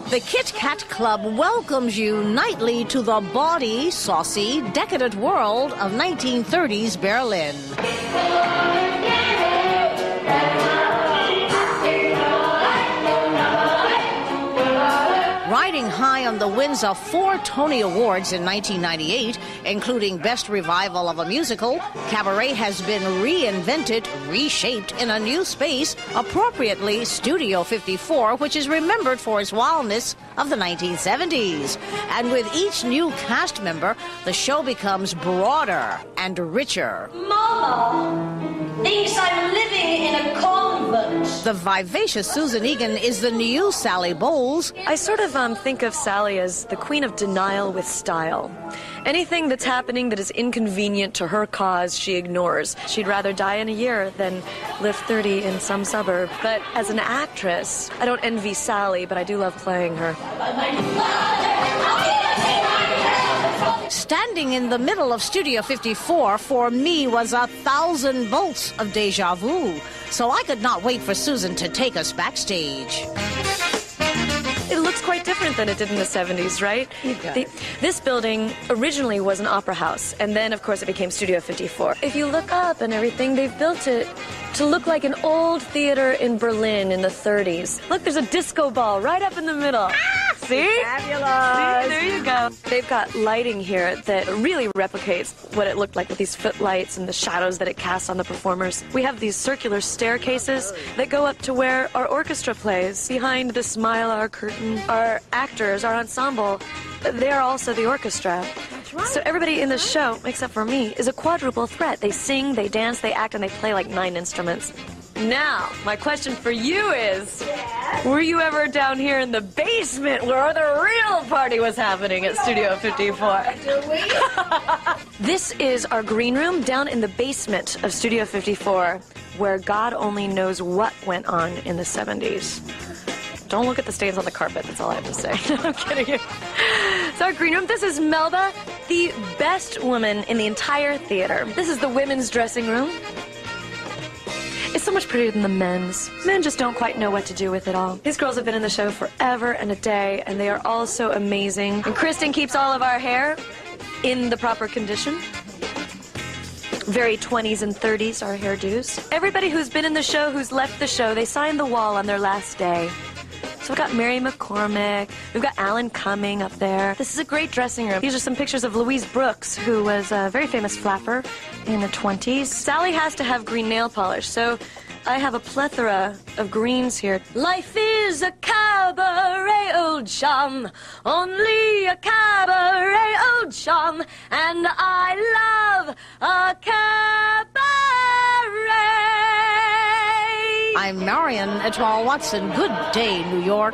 The Kit Kat Club welcomes you nightly to the bawdy, saucy, decadent world of 1930s Berlin. Riding high on the winds of 4 Tony Awards in 1998, including Best Revival of a Musical, Cabaret has been reinvented, reshaped in a new space, appropriately Studio 54, which is remembered for its wildness of the 1970s. And with each new cast member, the show becomes broader and richer. Mama thinks I'm living in a convent. The vivacious Susan Egan is the new Sally Bowles. I sort of think of Sally as the queen of denial with style. Anything that's happening that is inconvenient to her cause, she ignores. She'd rather die in a year than live 30 in some suburb. But as an actress, I don't envy Sally, but I do love playing her. Standing in the middle of Studio 54 for me was 1,000 volts of déjà vu, so I could not wait for Susan to take us backstage. It looks quite different than it did in the 70s, right? This building originally was an opera house, and then, of course, it became Studio 54. If you look up and everything, they've built it to look like an old theater in Berlin in the 30s. Look, there's a disco ball right up in the middle. See? Fabulous. See? There you go. They've got lighting here that really replicates what it looked like with these footlights and the shadows that it casts on the performers. We have these circular staircases that go up to where our orchestra plays. Behind the Smile Our curtain, our actors, our ensemble, they're also the orchestra. That's right. So everybody in the show, except for me, is a quadruple threat. They sing, they dance, they act, and they play like 9 instruments. Now, my question for you is, were you ever down here in the basement where the real party was happening at Studio 54? Do we? This is our green room down in the basement of Studio 54, where God only knows what went on in the 70s. Don't look at the stains on the carpet, that's all I have to say. No, I'm kidding you. It's our green room. This is Melba, the best woman in the entire theater. This is the women's dressing room. It's so much prettier than the men's. Men just don't quite know what to do with it all. These girls have been in the show forever and a day, and they are all so amazing. And Kristen keeps all of our hair in the proper condition. Very 20s and 30s, our hairdos. Everybody who's been in the show, who's left the show, they signed the wall on their last day. So we've got Mary McCormick, we've got Alan Cumming up there. This is a great dressing room. These are some pictures of Louise Brooks, who was a very famous flapper in the 20s. Sally has to have green nail polish, so I have a plethora of greens here. Life is a cabaret, old chum, only a cabaret, old chum, and I love a cabaret. I'm Marion Etoile Watson. Good day, New York.